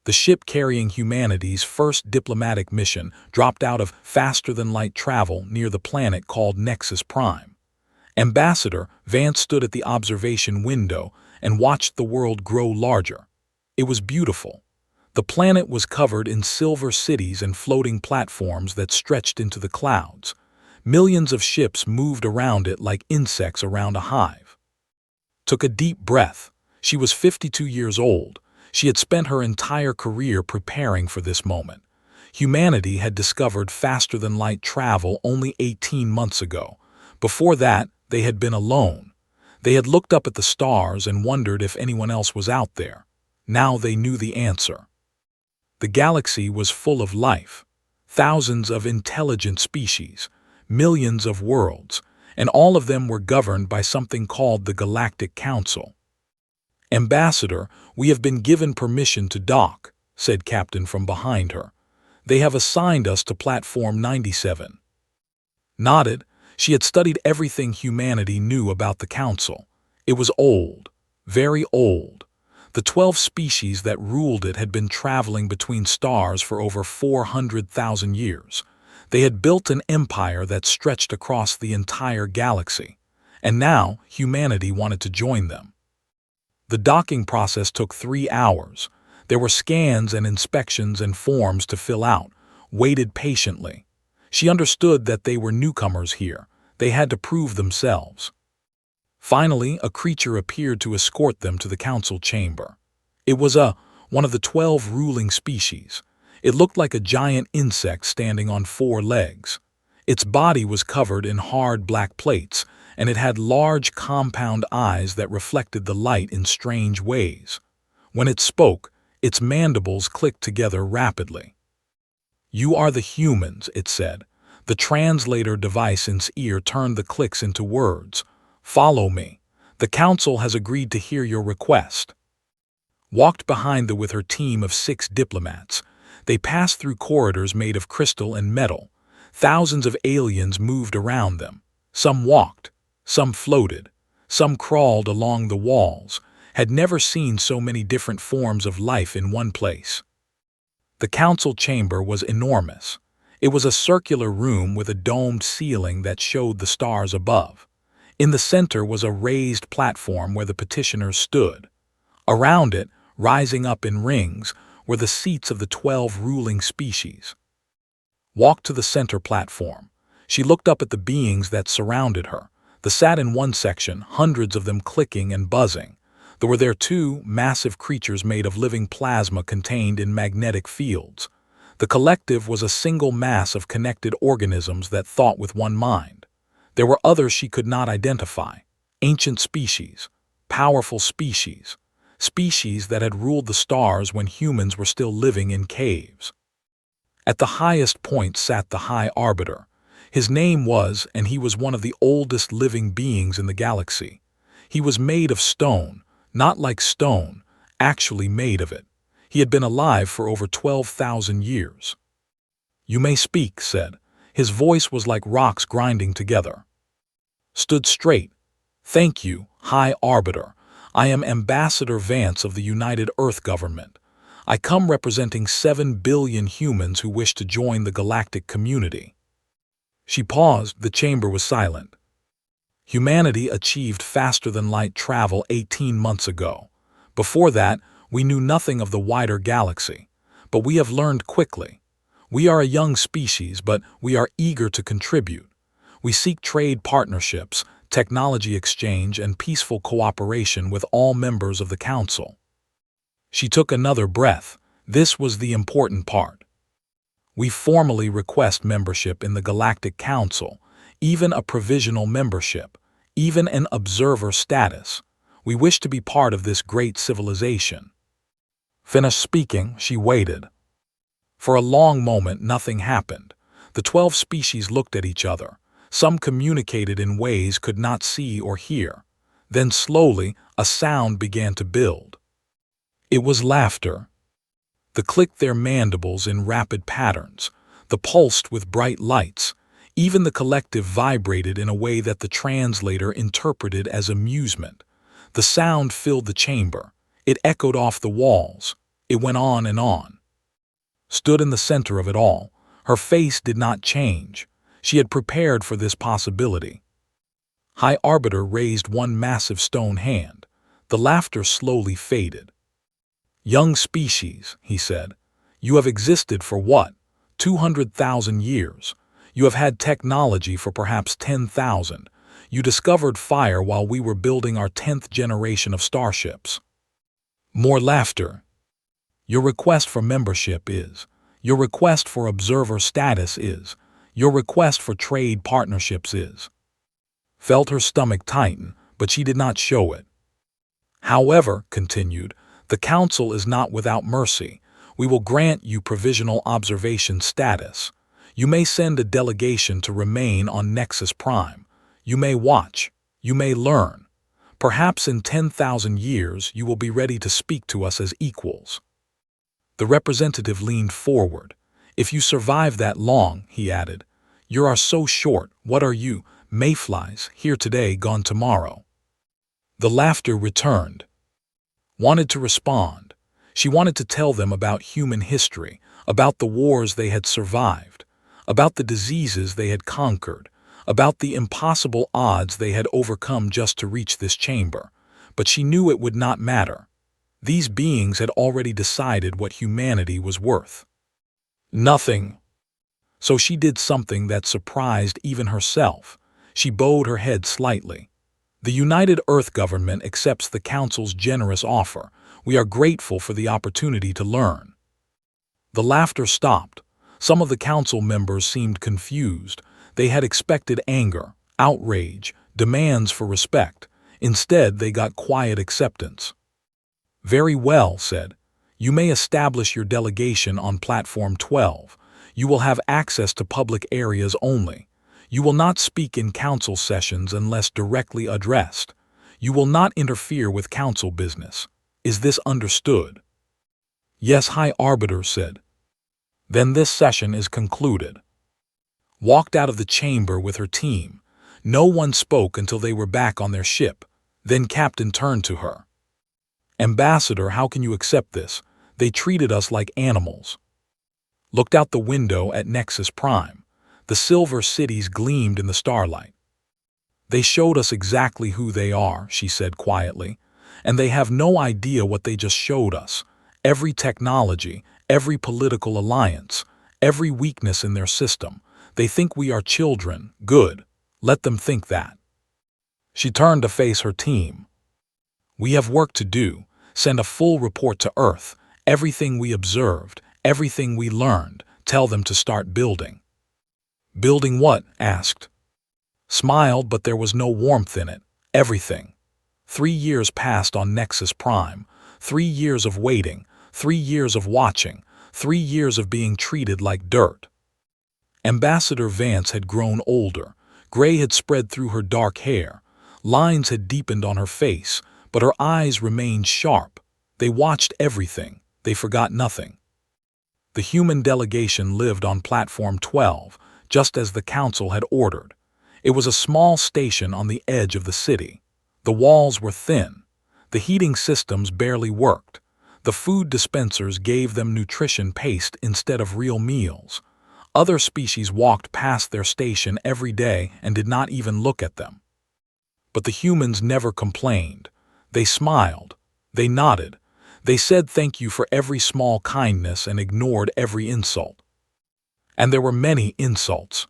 The ship carrying humanity's first diplomatic mission dropped out of faster-than-light travel near the planet called Nexus Prime. Ambassador Vance stood at the observation window and watched the world grow larger. It was beautiful. The planet was covered in silver cities and floating platforms that stretched into the clouds. Millions of ships moved around it like insects around a hive. Took a deep breath. She was 52 years old. She had spent her entire career preparing for this moment. Humanity had discovered faster-than-light travel only 18 months ago. Before that, they had been alone. They had looked up at the stars and wondered if anyone else was out there. Now they knew the answer. The galaxy was full of life. Thousands of intelligent species, millions of worlds, and all of them were governed by something called the Galactic Council. "Ambassador, we have been given permission to dock," said Captain from behind her. "They have assigned us to Platform 97. Nodded. She had studied everything humanity knew about the Council. It was old, very old. The 12 species that ruled it had been traveling between stars for over 400,000 years. They had built an empire that stretched across the entire galaxy, and now humanity wanted to join them. The docking process took 3 hours. There were scans and inspections and forms to fill out. Waited patiently. She understood that they were newcomers here. They had to prove themselves. Finally, a creature appeared to escort them to the council chamber. It was one of the 12 ruling species. It looked like a giant insect standing on 4 legs. Its body was covered in hard black plates, and it had large compound eyes that reflected the light in strange ways. When it spoke, its mandibles clicked together rapidly. "You are the humans," it said. The translator device in its ear turned the clicks into words. "Follow me. The council has agreed to hear your request." Walked behind with her team of 6 diplomats. They passed through corridors made of crystal and metal. Thousands of aliens moved around them. Some walked. Some floated. Some crawled along the walls. Had never seen so many different forms of life in one place. The council chamber was enormous. It was a circular room with a domed ceiling that showed the stars above. In the center was a raised platform where the petitioners stood. Around it, rising up in rings, were the seats of the 12 ruling species. Walked to the center platform. She looked up at the beings that surrounded her. They sat in one section, hundreds of them clicking and buzzing. There were 2 massive creatures made of living plasma contained in magnetic fields. The collective was a single mass of connected organisms that thought with one mind. There were others she could not identify. Ancient species, powerful species, species that had ruled the stars when humans were still living in caves. At the highest point sat the High Arbiter. His name was, and he was one of the oldest living beings in the galaxy. He was made of stone, not like stone, actually made of it. He had been alive for over 12,000 years. "You may speak," said. His voice was like rocks grinding together. Stood straight. "Thank you, High Arbiter. I am Ambassador Vance of the United Earth Government. I come representing 7 billion humans who wish to join the galactic community." She paused. The chamber was silent. "Humanity achieved faster-than-light travel 18 months ago. Before that, we knew nothing of the wider galaxy. But we have learned quickly. We are a young species, but we are eager to contribute. We seek trade partnerships, technology exchange, and peaceful cooperation with all members of the Council." She took another breath. This was the important part. "We formally request membership in the Galactic Council, even a provisional membership, even an observer status. We wish to be part of this great civilization." Finished speaking, she waited. For a long moment, nothing happened. The 12 species looked at each other. Some communicated in ways could not see or hear. Then slowly, a sound began to build. It was laughter. They clicked their mandibles in rapid patterns. The pulsed with bright lights. Even the collective vibrated in a way that the translator interpreted as amusement. The sound filled the chamber. It echoed off the walls. It went on and on. Stood in the center of it all, her face did not change. She had prepared for this possibility. High Arbiter raised one massive stone hand. The laughter slowly faded. "Young species," he said, "you have existed for what? 200,000 years. You have had technology for perhaps 10,000. You discovered fire while we were building our 10th generation of starships." More laughter. "Your request for membership is. Your request for observer status is. Your request for trade partnerships is." Felt her stomach tighten, but she did not show it. "However," continued, "the Council is not without mercy. We will grant you provisional observation status. You may send a delegation to remain on Nexus Prime. You may watch. You may learn. Perhaps in 10,000 years you will be ready to speak to us as equals." The representative leaned forward. "If you survive that long," he added, "you are so short. What are you, mayflies, here today, gone tomorrow?" The laughter returned. Wanted to respond. She wanted to tell them about human history, about the wars they had survived, about the diseases they had conquered, about the impossible odds they had overcome just to reach this chamber. But she knew it would not matter. These beings had already decided what humanity was worth. Nothing. So she did something that surprised even herself. She bowed her head slightly. "The United Earth Government accepts the Council's generous offer. We are grateful for the opportunity to learn." The laughter stopped. Some of the Council members seemed confused. They had expected anger, outrage, demands for respect. Instead, they got quiet acceptance. "Very well," said. "You may establish your delegation on Platform 12. You will have access to public areas only. You will not speak in Council sessions unless directly addressed. You will not interfere with Council business. Is this understood?" "Yes," High Arbiter said. "Then this session is concluded." Walked out of the chamber with her team. No one spoke until they were back on their ship. Then Captain turned to her. "Ambassador, how can you accept this? They treated us like animals." Looked out the window at Nexus Prime. The silver cities gleamed in the starlight. "They showed us exactly who they are," she said quietly. "And they have no idea what they just showed us. Every technology, every political alliance, every weakness in their system. They think we are children. Good. Let them think that." She turned to face her team. "We have work to do. Send a full report to Earth. Everything we observed, everything we learned. Tell them to start building." "Building what?" asked. Smiled, but there was no warmth in it. "Everything." 3 years passed on Nexus Prime. 3 years of waiting. 3 years of watching. 3 years of being treated like dirt. Ambassador Vance had grown older. Gray had spread through her dark hair. Lines had deepened on her face, but her eyes remained sharp. They watched everything. They forgot nothing. The human delegation lived on Platform 12, just as the Council had ordered. It was a small station on the edge of the city. The walls were thin. The heating systems barely worked. The food dispensers gave them nutrition paste instead of real meals. Other species walked past their station every day and did not even look at them. But the humans never complained. They smiled. They nodded. They said thank you for every small kindness and ignored every insult. And there were many insults.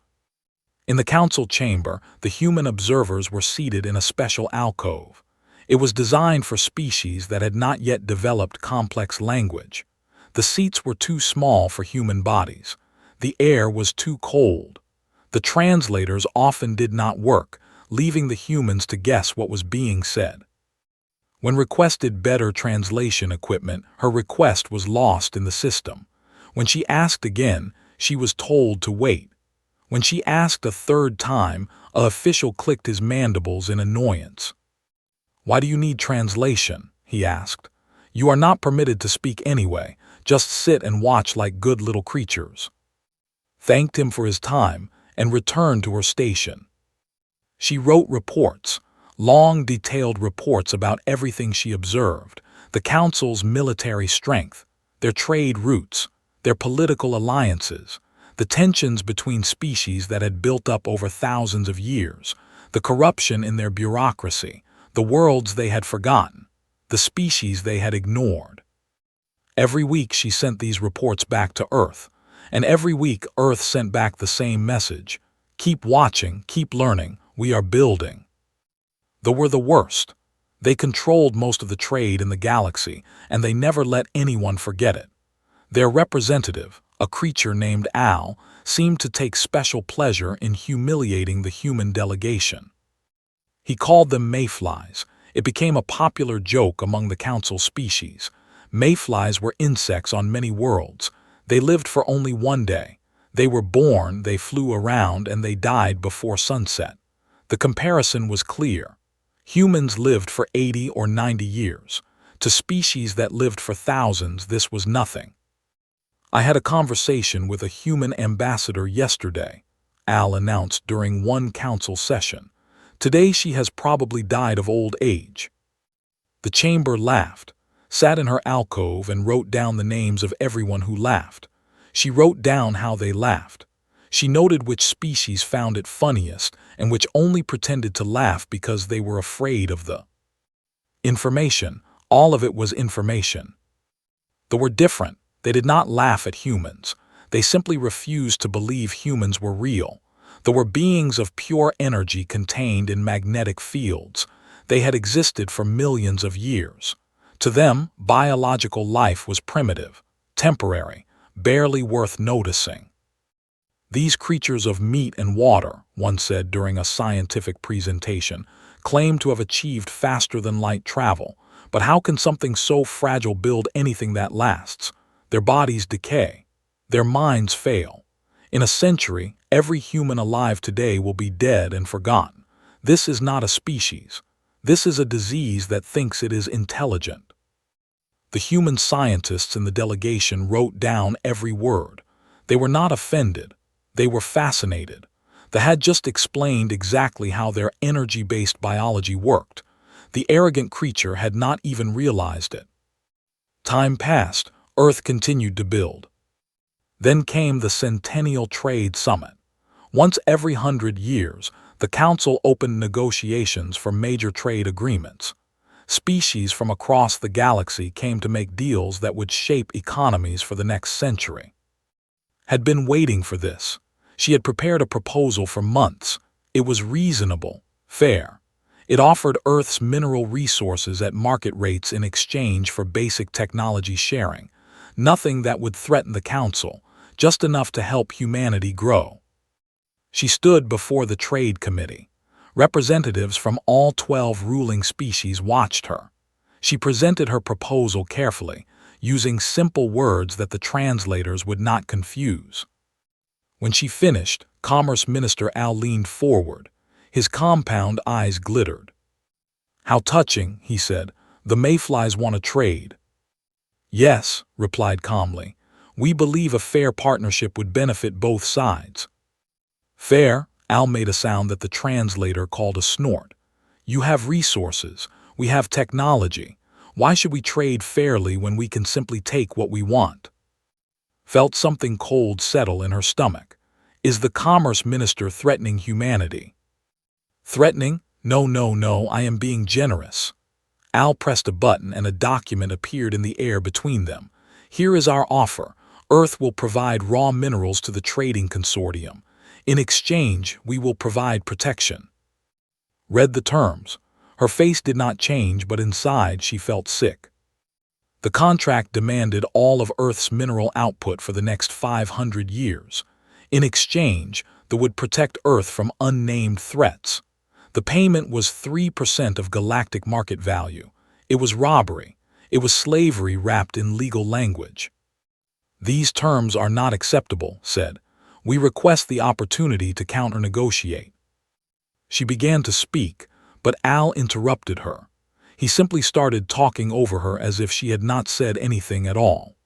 In the Council chamber, the human observers were seated in a special alcove. It was designed for species that had not yet developed complex language. The seats were too small for human bodies. The air was too cold. The translators often did not work, leaving the humans to guess what was being said. When requested better translation equipment, her request was lost in the system. When she asked again, she was told to wait. When she asked a third time, an official clicked his mandibles in annoyance. "Why do you need translation?" he asked. "You are not permitted to speak anyway. Just sit and watch like good little creatures." Thanked him for his time and returned to her station. She wrote reports, long detailed reports about everything she observed, the Council's military strength, their trade routes, their political alliances, the tensions between species that had built up over thousands of years, the corruption in their bureaucracy, the worlds they had forgotten, the species they had ignored. Every week she sent these reports back to Earth, and every week Earth sent back the same message: keep watching, keep learning, we are building. They were the worst. They controlled most of the trade in the galaxy, and they never let anyone forget it. Their representative, a creature named Al, seemed to take special pleasure in humiliating the human delegation. He called them mayflies. It became a popular joke among the council species. Mayflies were insects on many worlds. They lived for only one day. They were born, they flew around, and they died before sunset. The comparison was clear. Humans lived for 80 or 90 years. To species that lived for thousands, this was nothing. I had a conversation with a human ambassador yesterday, Al announced during one council session. Today she has probably died of old age. The chamber laughed, sat in her alcove and wrote down the names of everyone who laughed. She wrote down how they laughed. She noted which species found it funniest and which only pretended to laugh because they were afraid of the information. All of it was information. They were different. They did not laugh at humans. They simply refused to believe humans were real. They were beings of pure energy contained in magnetic fields. They had existed for millions of years. To them, biological life was primitive, temporary, barely worth noticing. These creatures of meat and water, one said during a scientific presentation, claim to have achieved faster-than-light travel. But how can something so fragile build anything that lasts? Their bodies decay. Their minds fail. In a century, every human alive today will be dead and forgotten. This is not a species. This is a disease that thinks it is intelligent. The human scientists in the delegation wrote down every word. They were not offended. They were fascinated. They had just explained exactly how their energy-based biology worked. The arrogant creature had not even realized it. Time passed. Earth continued to build. Then came the Centennial Trade Summit. Once every 100 years, the Council opened negotiations for major trade agreements. Species from across the galaxy came to make deals that would shape economies for the next century. Had been waiting for this. She had prepared a proposal for months. It was reasonable, fair. It offered Earth's mineral resources at market rates in exchange for basic technology sharing. Nothing that would threaten the Council, just enough to help humanity grow. She stood before the Trade Committee. Representatives from all 12 ruling species watched her. She presented her proposal carefully, using simple words that the translators would not confuse. When she finished, Commerce Minister Al leaned forward. His compound eyes glittered. "How touching," he said. "The mayflies want to trade." "Yes," replied calmly. "We believe a fair partnership would benefit both sides." "Fair?" Al made a sound that the translator called a snort. "You have resources. We have technology. Why should we trade fairly when we can simply take what we want?" Felt something cold settle in her stomach. Is the Commerce Minister threatening humanity? Threatening? No, no, no, I am being generous. Al pressed a button and a document appeared in the air between them. Here is our offer. Earth will provide raw minerals to the trading consortium. In exchange, we will provide protection. Read the terms. Her face did not change, but inside she felt sick. The contract demanded all of Earth's mineral output for the next 500 years. In exchange, they would protect Earth from unnamed threats. The payment was 3% of galactic market value. It was robbery. It was slavery wrapped in legal language. "These terms are not acceptable," said. "We request the opportunity to counter-negotiate." She began to speak, but Al interrupted her. He simply started talking over her as if she had not said anything at all.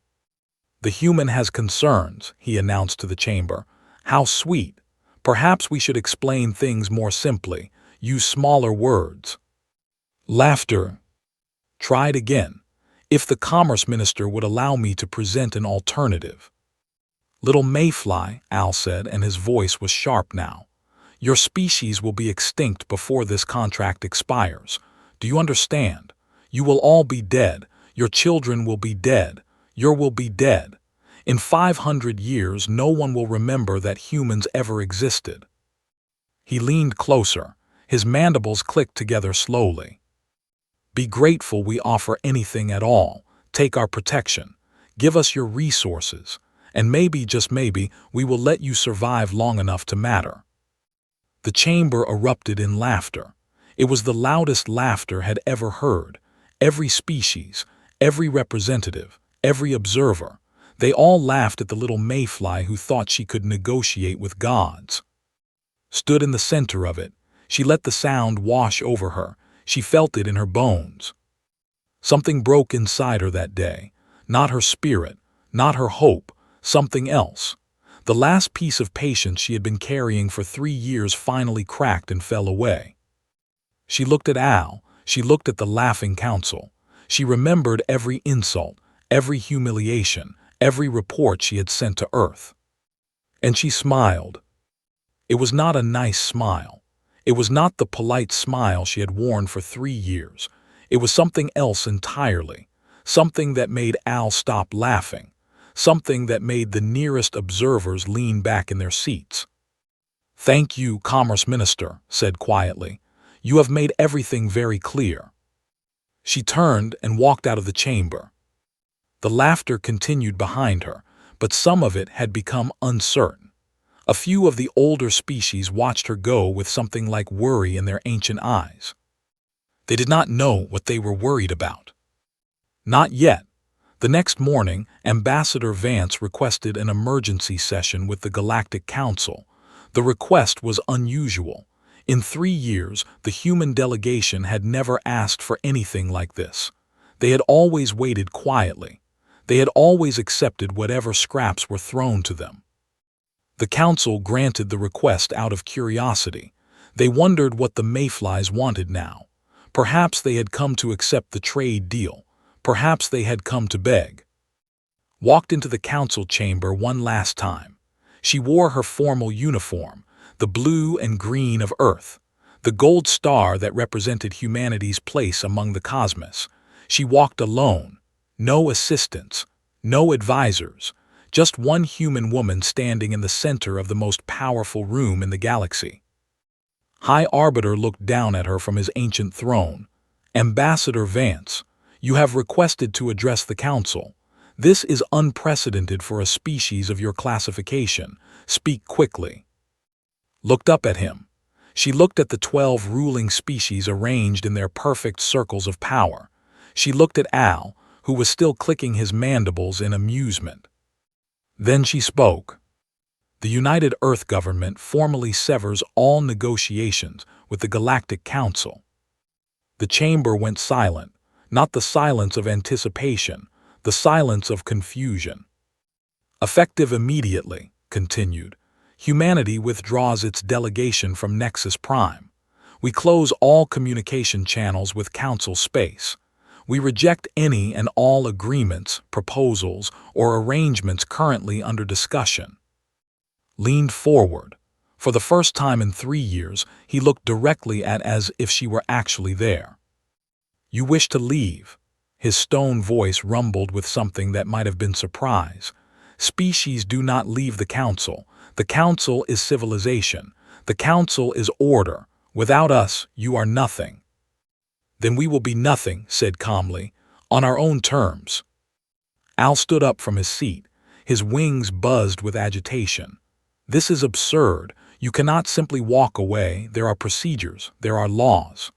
"The human has concerns," he announced to the chamber. "How sweet. Perhaps we should explain things more simply, use smaller words." Laughter. Tried again. If the Commerce Minister would allow me to present an alternative. Little Mayfly, Al said, and his voice was sharp now. Your species will be extinct before this contract expires. Do you understand? You will all be dead. Your children will be dead. You will be dead. In 500 years, no one will remember that humans ever existed. He leaned closer. His mandibles clicked together slowly. Be grateful we offer anything at all. Take our protection. Give us your resources. And maybe, just maybe, we will let you survive long enough to matter. The chamber erupted in laughter. It was the loudest laughter had ever heard. Every species, every representative, every observer, they all laughed at the little mayfly who thought she could negotiate with gods. Stood in the center of it, she let the sound wash over her. She felt it in her bones. Something broke inside her that day. Not her spirit, not her hope, something else. The last piece of patience she had been carrying for 3 years finally cracked and fell away. She looked at Al. She looked at the laughing council. She remembered every insult, every humiliation, every report she had sent to Earth. And she smiled. It was not a nice smile. It was not the polite smile she had worn for 3 years. It was something else entirely. Something that made Al stop laughing. Something that made the nearest observers lean back in their seats. Thank you, Commerce Minister, said quietly. You have made everything very clear. She turned and walked out of the chamber. The laughter continued behind her, but some of it had become uncertain. A few of the older species watched her go with something like worry in their ancient eyes. They did not know what they were worried about. Not yet. The next morning, Ambassador Vance requested an emergency session with the Galactic Council. The request was unusual. In 3 years, the human delegation had never asked for anything like this. They had always waited quietly. They had always accepted whatever scraps were thrown to them. The council granted the request out of curiosity. They wondered what the mayflies wanted now. Perhaps they had come to accept the trade deal. Perhaps they had come to beg. Walked into the council chamber one last time. She wore her formal uniform, the blue and green of Earth, the gold star that represented humanity's place among the cosmos. She walked alone, no assistants, no advisors, just one human woman standing in the center of the most powerful room in the galaxy. High Arbiter looked down at her from his ancient throne. Ambassador Vance, you have requested to address the council. This is unprecedented for a species of your classification. Speak quickly. Looked up at him. She looked at the 12 ruling species arranged in their perfect circles of power. She looked at Al, who was still clicking his mandibles in amusement. Then she spoke. The United Earth Government formally severs all negotiations with the Galactic Council. The chamber went silent, not the silence of anticipation, the silence of confusion. Effective immediately, continued, humanity withdraws its delegation from Nexus Prime. We close all communication channels with Council space. We reject any and all agreements, proposals, or arrangements currently under discussion. Leaned forward. For the first time in 3 years, he looked directly at as if she were actually there. You wish to leave? His stone voice rumbled with something that might have been surprise. Species do not leave the Council. The Council is civilization. The Council is order. Without us, you are nothing. Then we will be nothing, said calmly, on our own terms. Al stood up from his seat. His wings buzzed with agitation. This is absurd. You cannot simply walk away. There are procedures. There are laws.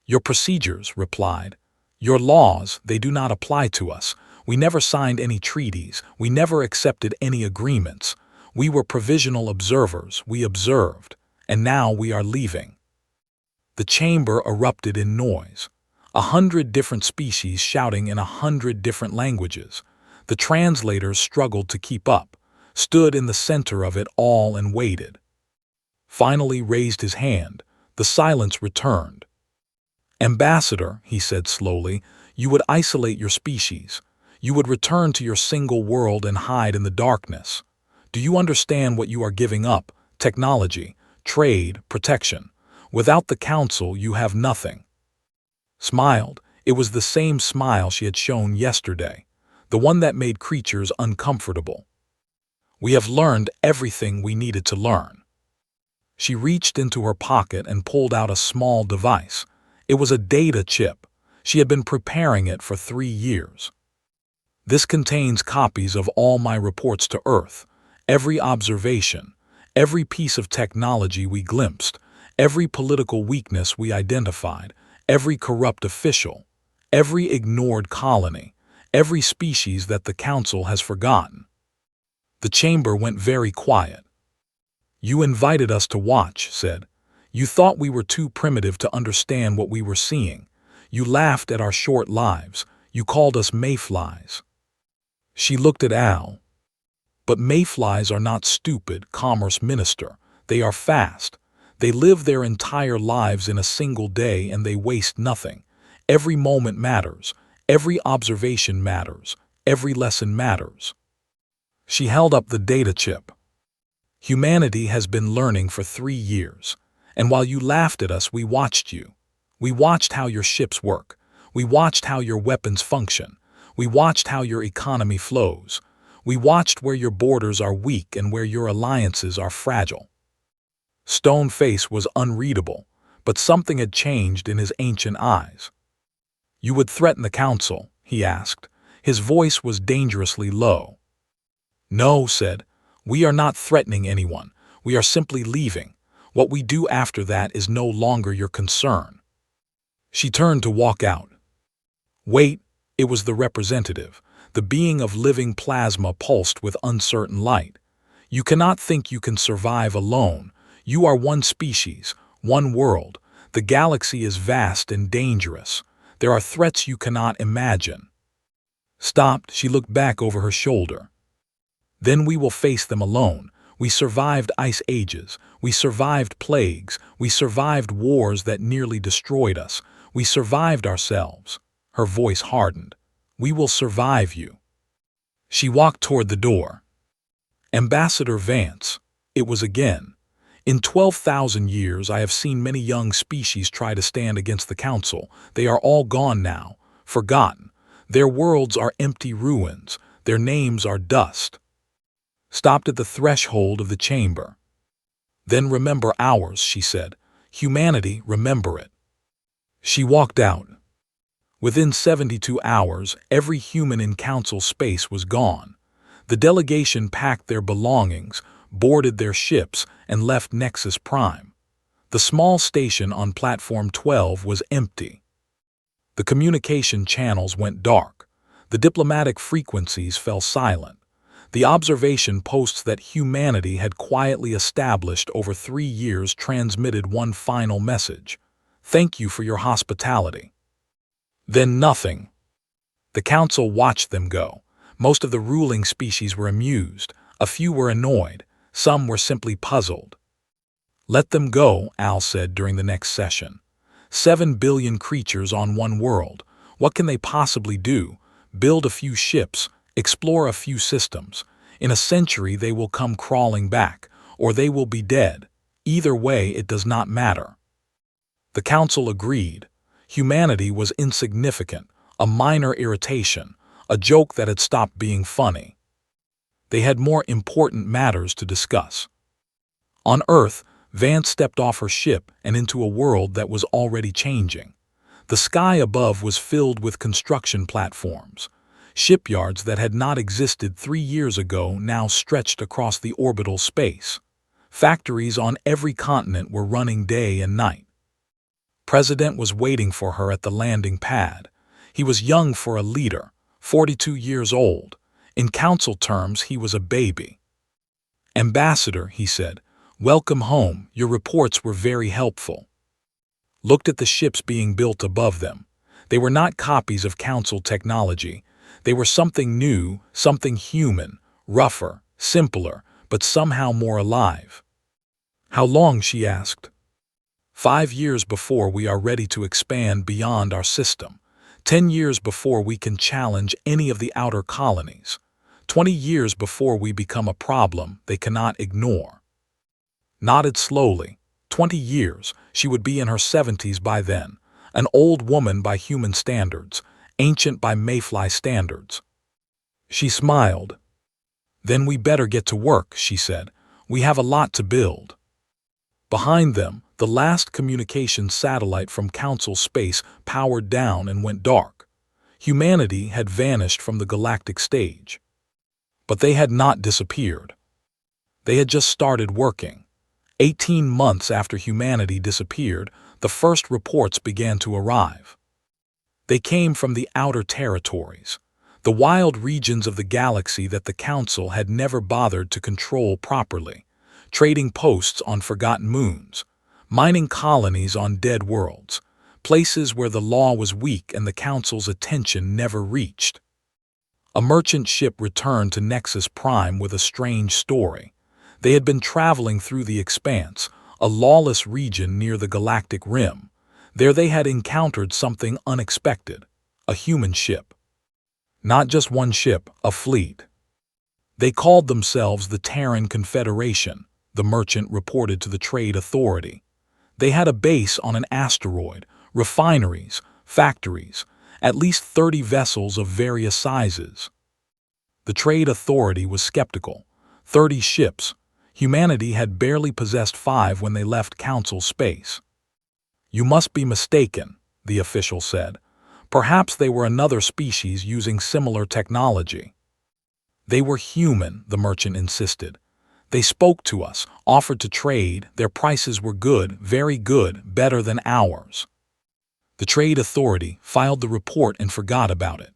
Your procedures, replied. Your laws, they do not apply to us. We never signed any treaties. We never accepted any agreements. We were provisional observers. We observed. And now we are leaving. The chamber erupted in noise. 100 different species shouting in 100 different languages. The translators struggled to keep up, stood in the center of it all and waited. Finally raised his hand. The silence returned. Ambassador, he said slowly, You would isolate your species. You would return to your single world and hide in the darkness. Do you understand what you are giving up? Technology, trade, protection. Without the Council, you have nothing. Smiled. It was the same smile she had shown yesterday, the one that made creatures uncomfortable. We have learned everything we needed to learn. She reached into her pocket and pulled out a small device. It was a data chip. She had been preparing it for 3 years. This contains copies of all my reports to Earth, every observation, every piece of technology we glimpsed, every political weakness we identified, every corrupt official, every ignored colony, every species that the Council has forgotten. The chamber went very quiet. You invited us to watch, said. You thought we were too primitive to understand what we were seeing. You laughed at our short lives. You called us mayflies. She looked at Al. But mayflies are not stupid, Commerce Minister. They are fast. They live their entire lives in a single day and they waste nothing. Every moment matters. Every observation matters. Every lesson matters. She held up the data chip. Humanity has been learning for 3 years. And while you laughed at us, we watched you. We watched how your ships work. We watched how your weapons function. We watched how your economy flows. We watched where your borders are weak and where your alliances are fragile. Stone Face was unreadable, but something had changed in his ancient eyes. You would threaten the Council, he asked. His voice was dangerously low. No, said. We are not threatening anyone. We are simply leaving. What we do after that is no longer your concern. She turned to walk out. Wait, it was the representative, the being of living plasma pulsed with uncertain light. You cannot think you can survive alone. You are one species, one world. The galaxy is vast and dangerous. There are threats you cannot imagine. Stopped, she looked back over her shoulder. Then we will face them alone. We survived ice ages. We survived plagues. We survived wars that nearly destroyed us. We survived ourselves. Her voice hardened. We will survive you. She walked toward the door. Ambassador Vance. It was again. In 12,000 years I have seen many young species try to stand against the Council. They are all gone now, forgotten. Their worlds are empty ruins. Their names are dust. Stopped at the threshold of the chamber. Then remember ours, she said. Humanity, remember it. She walked out. Within 72 hours, every human in Council space was gone. The delegation packed their belongings, boarded their ships, and left Nexus Prime. The small station on Platform 12 was empty. The communication channels went dark. The diplomatic frequencies fell silent. The observation posts that humanity had quietly established over 3 years transmitted one final message. Thank you for your hospitality. Then nothing. The Council watched them go. Most of the ruling species were amused. A few were annoyed. Some were simply puzzled. Let them go, Al said during the next session. 7 billion creatures on one world. What can they possibly do? Build a few ships. Explore a few systems. In a century they will come crawling back, or they will be dead. Either way, it does not matter. The Council agreed. Humanity was insignificant, a minor irritation, a joke that had stopped being funny. They had more important matters to discuss. On Earth, Vance stepped off her ship and into a world that was already changing. The sky above was filled with construction platforms. Shipyards that had not existed 3 years ago now stretched across the orbital space. Factories on every continent were running day and night. President was waiting for her at the landing pad. He was young for a leader, 42 years old. In Council terms, he was a baby. Ambassador, he said, welcome home. Your reports were very helpful. Looked at the ships being built above them. They were not copies of Council technology. They were something new, something human, rougher, simpler, but somehow more alive. How long, she asked. 5 years before we are ready to expand beyond our system. 10 years before we can challenge any of the outer colonies. 20 years before we become a problem they cannot ignore. Nodded slowly. 20 years, she would be in her 70s by then, an old woman by human standards, ancient by Mayfly standards. She smiled. Then we better get to work, she said. We have a lot to build. Behind them, the last communications satellite from Council Space powered down and went dark. Humanity had vanished from the galactic stage. But they had not disappeared. They had just started working. 18 months after humanity disappeared, the first reports began to arrive. They came from the outer territories, the wild regions of the galaxy that the Council had never bothered to control properly, trading posts on forgotten moons, mining colonies on dead worlds, places where the law was weak and the Council's attention never reached. A merchant ship returned to Nexus Prime with a strange story. They had been traveling through the Expanse, a lawless region near the galactic rim. There they had encountered something unexpected, a human ship. Not just one ship, a fleet. They called themselves the Terran Confederation, the merchant reported to the Trade Authority. They had a base on an asteroid, refineries, factories, at least 30 vessels of various sizes. The Trade Authority was skeptical. 30 ships. Humanity had barely possessed 5 when they left Council Space. You must be mistaken, the official said. Perhaps they were another species using similar technology. They were human, the merchant insisted. They spoke to us, offered to trade, their prices were good, very good, better than ours. The Trade Authority filed the report and forgot about it.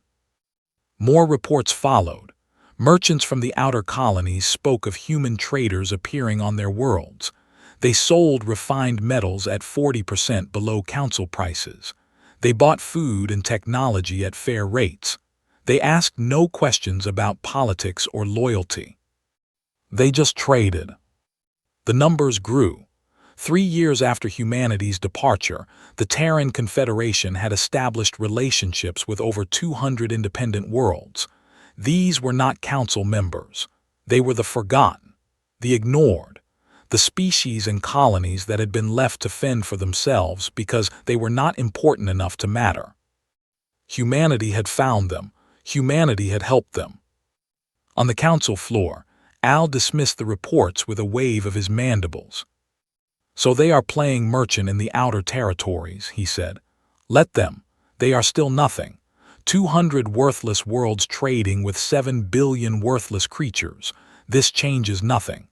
More reports followed. Merchants from the outer colonies spoke of human traders appearing on their worlds. They sold refined metals at 40% below Council prices. They bought food and technology at fair rates. They asked no questions about politics or loyalty. They just traded. The numbers grew. 3 years after humanity's departure, the Terran Confederation had established relationships with over 200 independent worlds. These were not Council members. They were the forgotten, the ignored, the species and colonies that had been left to fend for themselves because they were not important enough to matter. Humanity had found them. Humanity had helped them. On the Council floor, Al dismissed the reports with a wave of his mandibles. So they are playing merchant in the outer territories, he said. Let them. They are still nothing. 200 worthless worlds trading with 7 billion worthless creatures. This changes nothing.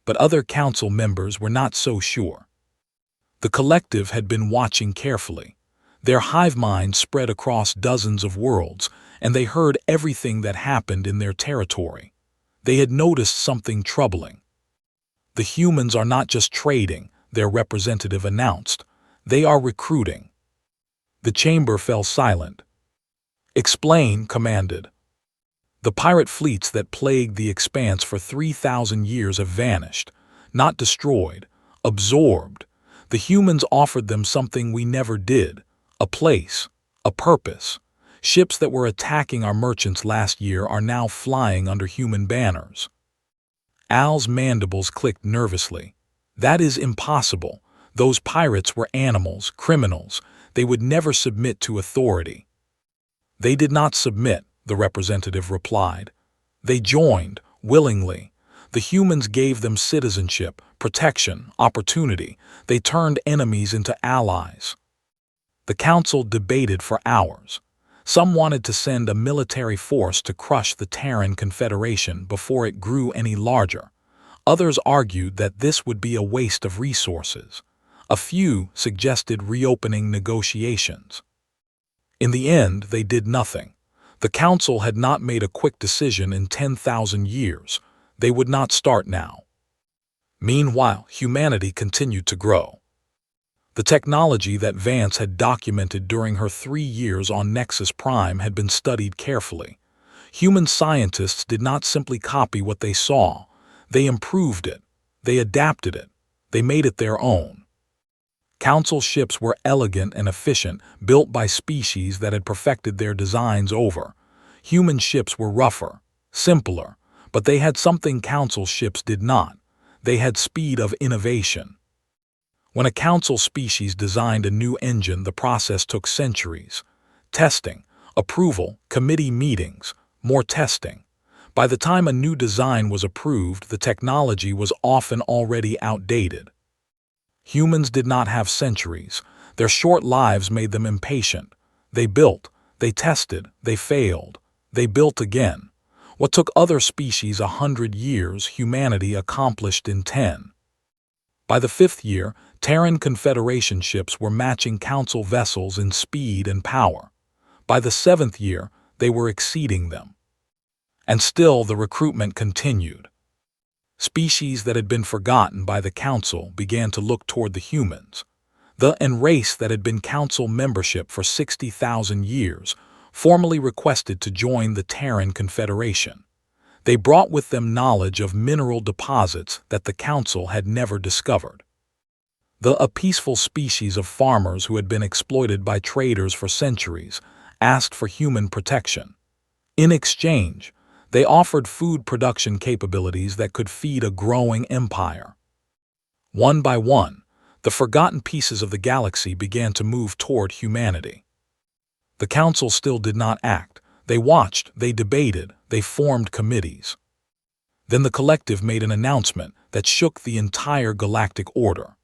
But other Council members were not so sure. The collective had been watching carefully. Their hive minds spread across dozens of worlds, and they heard everything that happened in their territory. They had noticed something troubling. The humans are not just trading, their representative announced. They are recruiting. The chamber fell silent. Explain, commanded. The pirate fleets that plagued the Expanse for 3,000 years have vanished, not destroyed, absorbed. The humans offered them something we never did, a place, a purpose. Ships that were attacking our merchants last year are now flying under human banners. Al's mandibles clicked nervously. That is impossible. Those pirates were animals, criminals. They would never submit to authority. They did not submit, the representative replied. They joined, willingly. The humans gave them citizenship, protection, opportunity. They turned enemies into allies. The Council debated for hours. Some wanted to send a military force to crush the Terran Confederation before it grew any larger. Others argued that this would be a waste of resources. A few suggested reopening negotiations. In the end, they did nothing. The Council had not made a quick decision in 10,000 years. They would not start now. Meanwhile, humanity continued to grow. The technology that Vance had documented during her 3 years on Nexus Prime had been studied carefully. Human scientists did not simply copy what they saw. They improved it. They adapted it. They made it their own. Council ships were elegant and efficient, built by species that had perfected their designs over. Human ships were rougher, simpler, but they had something Council ships did not. They had speed of innovation. When a Council species designed a new engine, the process took centuries. Testing, approval, committee meetings, more testing. By the time a new design was approved, the technology was often already outdated. Humans did not have centuries. Their short lives made them impatient. They built, they tested, they failed. They built again. What took other species 100 years, humanity accomplished in 10. By the 5th year, Terran Confederation ships were matching Council vessels in speed and power. By the 7th year, they were exceeding them. And still the recruitment continued. Species that had been forgotten by the Council began to look toward the humans. The race that had been Council membership for 60,000 years formally requested to join the Terran Confederation. They brought with them knowledge of mineral deposits that the Council had never discovered. A peaceful species of farmers who had been exploited by traders for centuries asked for human protection. In exchange, they offered food production capabilities that could feed a growing empire. One by one, the forgotten pieces of the galaxy began to move toward humanity. The Council still did not act. They watched, they debated, they formed committees. Then the collective made an announcement that shook the entire galactic order.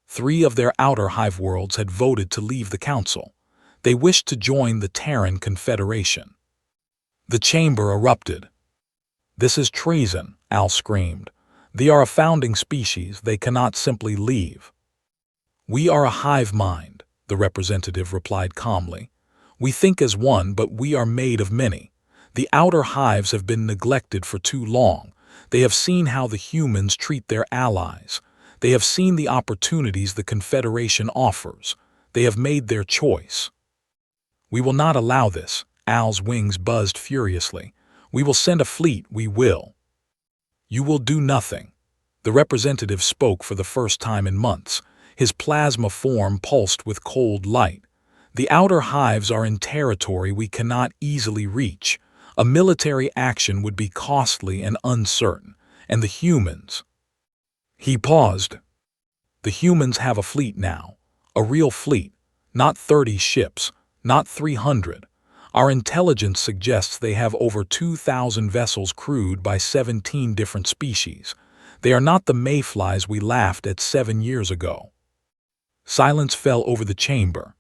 3 of their outer hive worlds had voted to leave the Council. They wished to join the Terran Confederation. The chamber erupted. "This is treason," Al screamed. "They are a founding species. They cannot simply leave." "We are a hive mind," the representative replied calmly. "We think as one, but we are made of many. The outer hives have been neglected for too long. They have seen how the humans treat their allies. They have seen the opportunities the Confederation offers. They have made their choice." "We will not allow this." Al's wings buzzed furiously. "We will send a fleet, we will." "You will do nothing." The representative spoke for the first time in months. His plasma form pulsed with cold light. "The outer hives are in territory we cannot easily reach. A military action would be costly and uncertain. And the humans—" He paused. "The humans have a fleet now. A real fleet. Not 30 ships. Not 300. Our intelligence suggests they have over 2,000 vessels crewed by 17 different species. They are not the mayflies we laughed at 7 years ago." Silence fell over the chamber.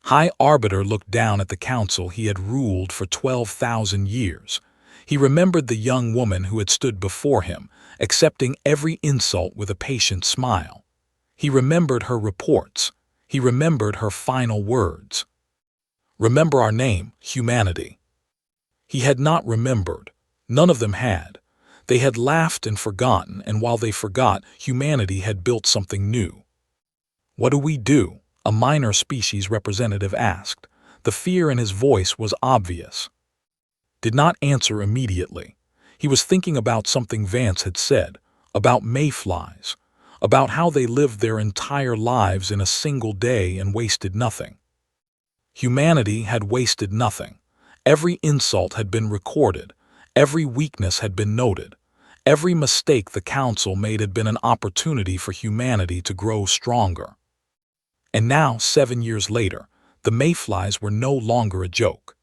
High Arbiter looked down at the Council he had ruled for 12,000 years. He remembered the young woman who had stood before him, accepting every insult with a patient smile. He remembered her reports. He remembered her final words. "Remember our name, humanity." He had not remembered. None of them had. They had laughed and forgotten, and while they forgot, humanity had built something new. "What do we do?" a minor species representative asked. The fear in his voice was obvious. Did not answer immediately. He was thinking about something Vance had said, about mayflies, about how they lived their entire lives in a single day and wasted nothing. Humanity had wasted nothing. Every insult had been recorded. Every weakness had been noted. Every mistake the Council made had been an opportunity for humanity to grow stronger. And now, 7 years later, the mayflies were no longer a joke.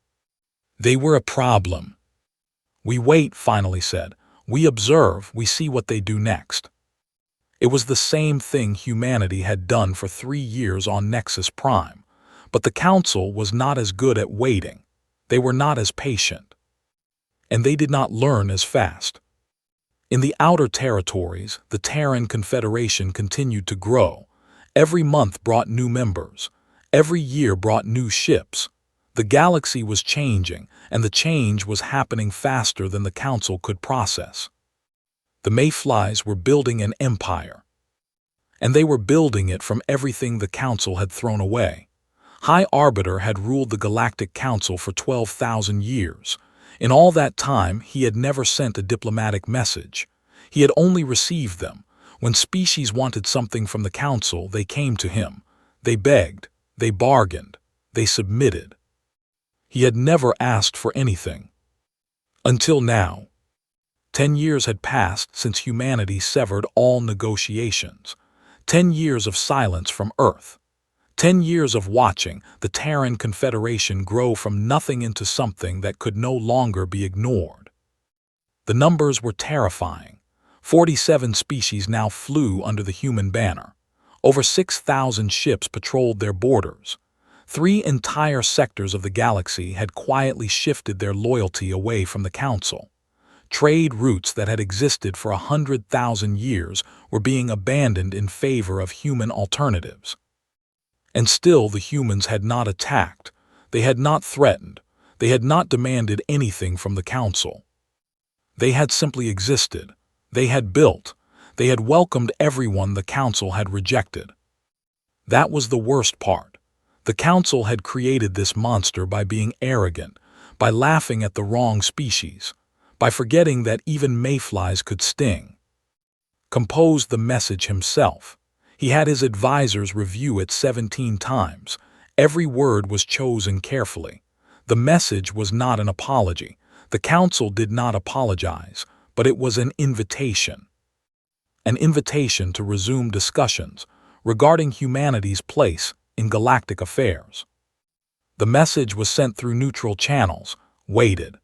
They were a problem. "We wait," finally said. "We observe, we see what they do next." It was the same thing humanity had done for 3 years on Nexus Prime. But the Council was not as good at waiting. They were not as patient. And they did not learn as fast. In the outer territories, the Terran Confederation continued to grow. Every month brought new members. Every year brought new ships. The galaxy was changing, and the change was happening faster than the Council could process. The mayflies were building an empire. And they were building it from everything the Council had thrown away. High Arbiter had ruled the Galactic Council for 12,000 years. In all that time, he had never sent a diplomatic message. He had only received them. When species wanted something from the council, they came to him. They begged, they bargained, they submitted. He had never asked for anything. Until now. 10 years had passed since humanity severed all negotiations. 10 years of silence from Earth. 10 years of watching the Terran Confederation grow from nothing into something that could no longer be ignored. The numbers were terrifying. 47 species now flew under the human banner. Over 6,000 ships patrolled their borders. 3 entire sectors of the galaxy had quietly shifted their loyalty away from the Council. Trade routes that had existed for 100,000 years were being abandoned in favor of human alternatives. And still the humans had not attacked, they had not threatened, they had not demanded anything from the Council. They had simply existed, they had built, they had welcomed everyone the Council had rejected. That was the worst part. The Council had created this monster by being arrogant, by laughing at the wrong species, by forgetting that even mayflies could sting. Composed the message himself. He had his advisors review it 17 times. Every word was chosen carefully. The message was not an apology. The Council did not apologize, but it was an invitation. An invitation to resume discussions regarding humanity's place in galactic affairs. The message was sent through neutral channels, waited.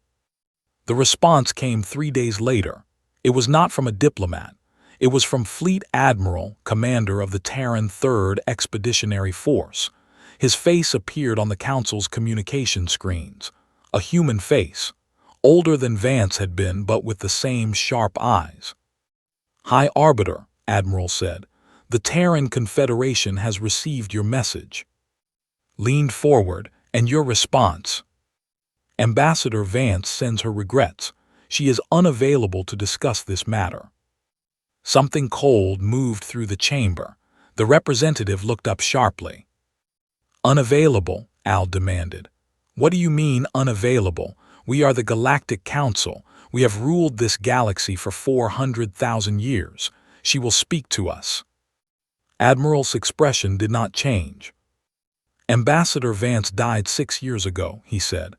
The response came 3 days later. It was not from a diplomat. It was from Fleet Admiral, commander of the Terran 3rd Expeditionary Force. His face appeared on the Council's communication screens. A human face, older than Vance had been, but with the same sharp eyes. "High Arbiter," Admiral said, "the Terran Confederation has received your message." Leaned forward, "And your response?" "Ambassador Vance sends her regrets. She is unavailable to discuss this matter." Something cold moved through the chamber. The representative looked up sharply. "Unavailable?" Al demanded. "What do you mean, unavailable? We are the Galactic Council. We have ruled this galaxy for 400,000 years. She will speak to us." Admiral's expression did not change. "Ambassador Vance died 6 years ago," he said.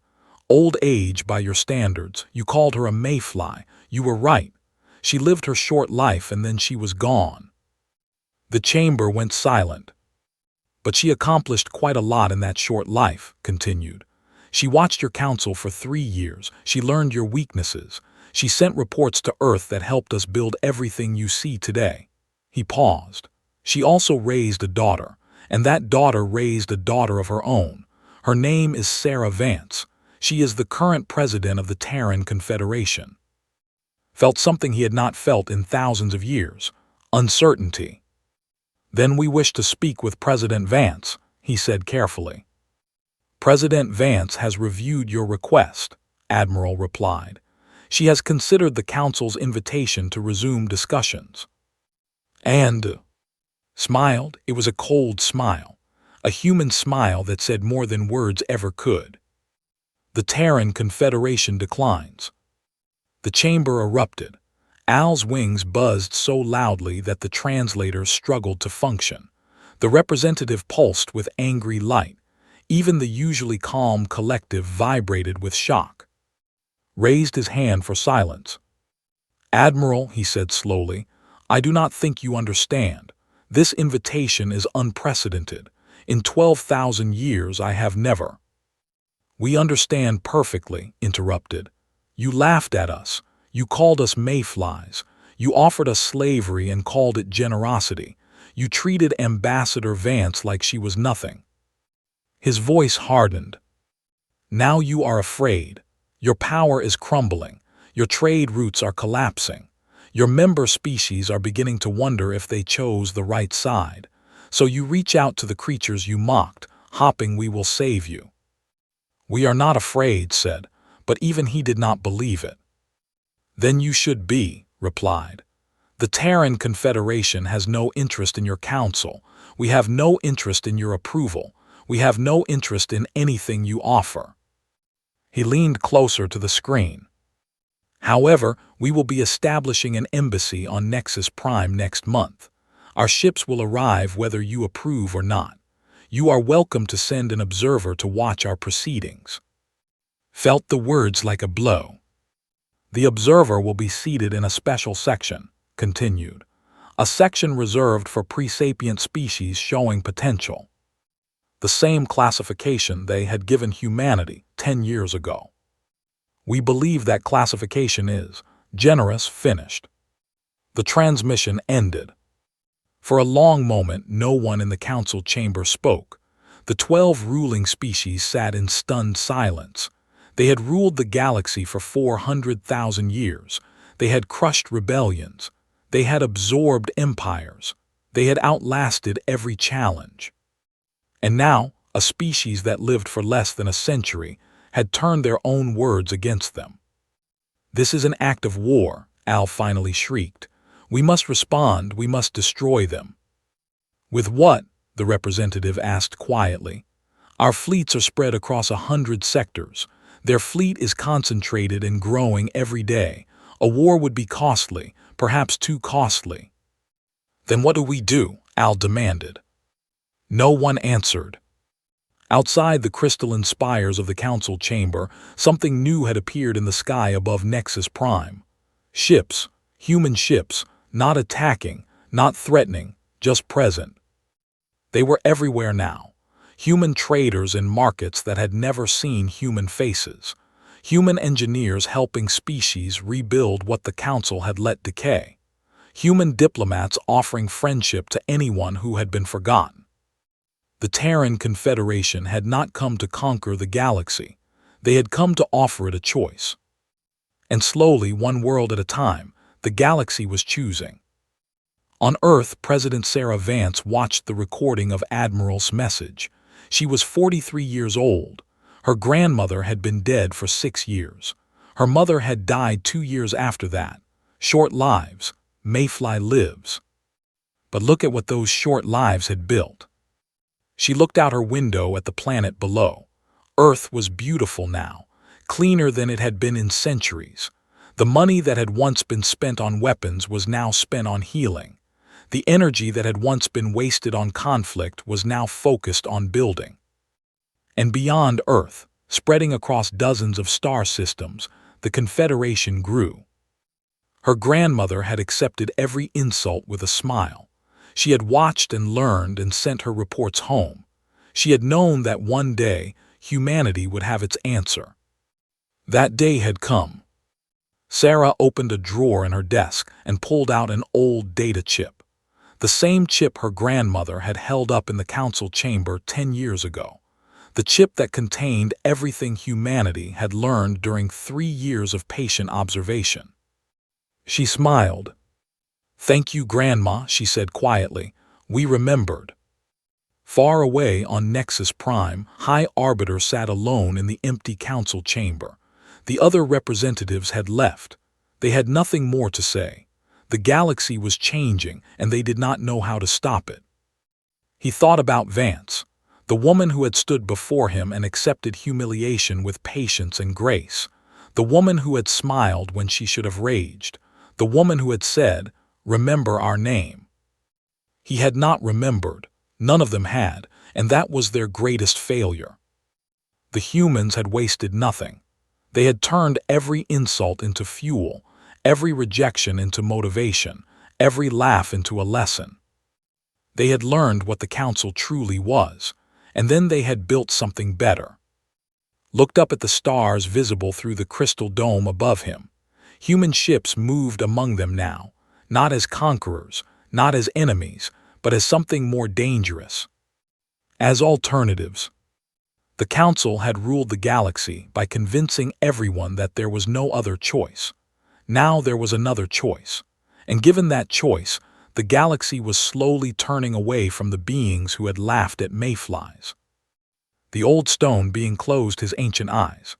"Old age by your standards. You called her a mayfly. You were right. She lived her short life and then she was gone." The chamber went silent. "But she accomplished quite a lot in that short life," continued. "She watched your council for 3 years. She learned your weaknesses. She sent reports to Earth that helped us build everything you see today." He paused. "She also raised a daughter, and that daughter raised a daughter of her own. Her name is Sarah Vance. She is the current president of the Terran Confederation." Felt something he had not felt in thousands of years. Uncertainty. "Then we wish to speak with President Vance," he said carefully. "President Vance has reviewed your request," Admiral replied. "She has considered the Council's invitation to resume discussions." And smiled. It was a cold smile. A human smile that said more than words ever could. "The Terran Confederation declines." The chamber erupted. Al's wings buzzed so loudly that the translators struggled to function. The representative pulsed with angry light. Even the usually calm collective vibrated with shock. Raised his hand for silence. "Admiral," he said slowly, "I do not think you understand. This invitation is unprecedented. In 12,000 years I have never—" "We understand perfectly," interrupted. "You laughed at us. You called us mayflies. You offered us slavery and called it generosity. You treated Ambassador Vance like she was nothing." His voice hardened. "Now you are afraid. Your power is crumbling. Your trade routes are collapsing. Your member species are beginning to wonder if they chose the right side. So you reach out to the creatures you mocked, hoping we will save you." "We are not afraid," said, but even he did not believe it. "Then you should be," replied. "The Terran Confederation has no interest in your council. We have no interest in your approval. We have no interest in anything you offer." He leaned closer to the screen. However, we will be establishing an embassy on Nexus Prime next month. Our ships will arrive whether you approve or not. You are welcome to send an observer to watch our proceedings." Felt the words like a blow. "The observer will be seated in a special section," continued. "A section reserved for pre-sapient species showing potential. The same classification they had given humanity 10 years ago. We believe that classification is generous finished." The transmission ended. For a long moment, no one in the council chamber spoke. The 12 ruling species sat in stunned silence. They had ruled the galaxy for 400,000 years. They had crushed rebellions. They had absorbed empires. They had outlasted every challenge. And now, a species that lived for less than a century had turned their own words against them. "This is an act of war," Al finally shrieked. "We must respond, we must destroy them." "With what?" the representative asked quietly. "Our fleets are spread across 100 sectors. Their fleet is concentrated and growing every day. A war would be costly, perhaps too costly." "Then what do?" Al demanded. No one answered. Outside the crystalline spires of the council chamber, something new had appeared in the sky above Nexus Prime. Ships, human ships, not attacking, not threatening, just present. They were everywhere now. Human traders in markets that had never seen human faces. Human engineers helping species rebuild what the council had let decay. Human diplomats offering friendship to anyone who had been forgotten. The Terran Confederation had not come to conquer the galaxy. They had come to offer it a choice. And slowly, one world at a time, the galaxy was choosing. On Earth, President Sarah Vance watched the recording of Admiral's message. She was 43 years old. Her grandmother had been dead for 6 years. Her mother had died 2 years after that. Short lives. Mayfly lives. But look at what those short lives had built. She looked out her window at the planet below. Earth was beautiful now, cleaner than it had been in centuries. The money that had once been spent on weapons was now spent on healing. The energy that had once been wasted on conflict was now focused on building. And beyond Earth, spreading across dozens of star systems, the Confederation grew. Her grandmother had accepted every insult with a smile. She had watched and learned and sent her reports home. She had known that one day humanity would have its answer. That day had come. Sarah opened a drawer in her desk and pulled out an old data chip. The same chip her grandmother had held up in the council chamber 10 years ago. The chip that contained everything humanity had learned during 3 years of patient observation. She smiled. "Thank you, Grandma," she said quietly. "We remembered." Far away on Nexus Prime, High Arbiter sat alone in the empty council chamber. The other representatives had left. They had nothing more to say. The galaxy was changing, and they did not know how to stop it. He thought about Vance, the woman who had stood before him and accepted humiliation with patience and grace, the woman who had smiled when she should have raged, the woman who had said, "Remember our name." He had not remembered. None of them had, and that was their greatest failure. The humans had wasted nothing. They had turned every insult into fuel, every rejection into motivation, every laugh into a lesson. They had learned what the council truly was, and then they had built something better. Looked up at the stars visible through the crystal dome above him. Human ships moved among them now, not as conquerors, not as enemies, but as something more dangerous. As alternatives. The Council had ruled the galaxy by convincing everyone that there was no other choice. Now there was another choice. And given that choice, the galaxy was slowly turning away from the beings who had laughed at mayflies. The old stone being closed his ancient eyes.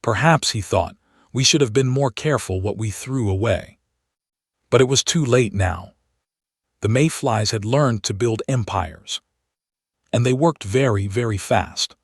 Perhaps, he thought, we should have been more careful what we threw away. But it was too late now. The mayflies had learned to build empires. And they worked very, very fast.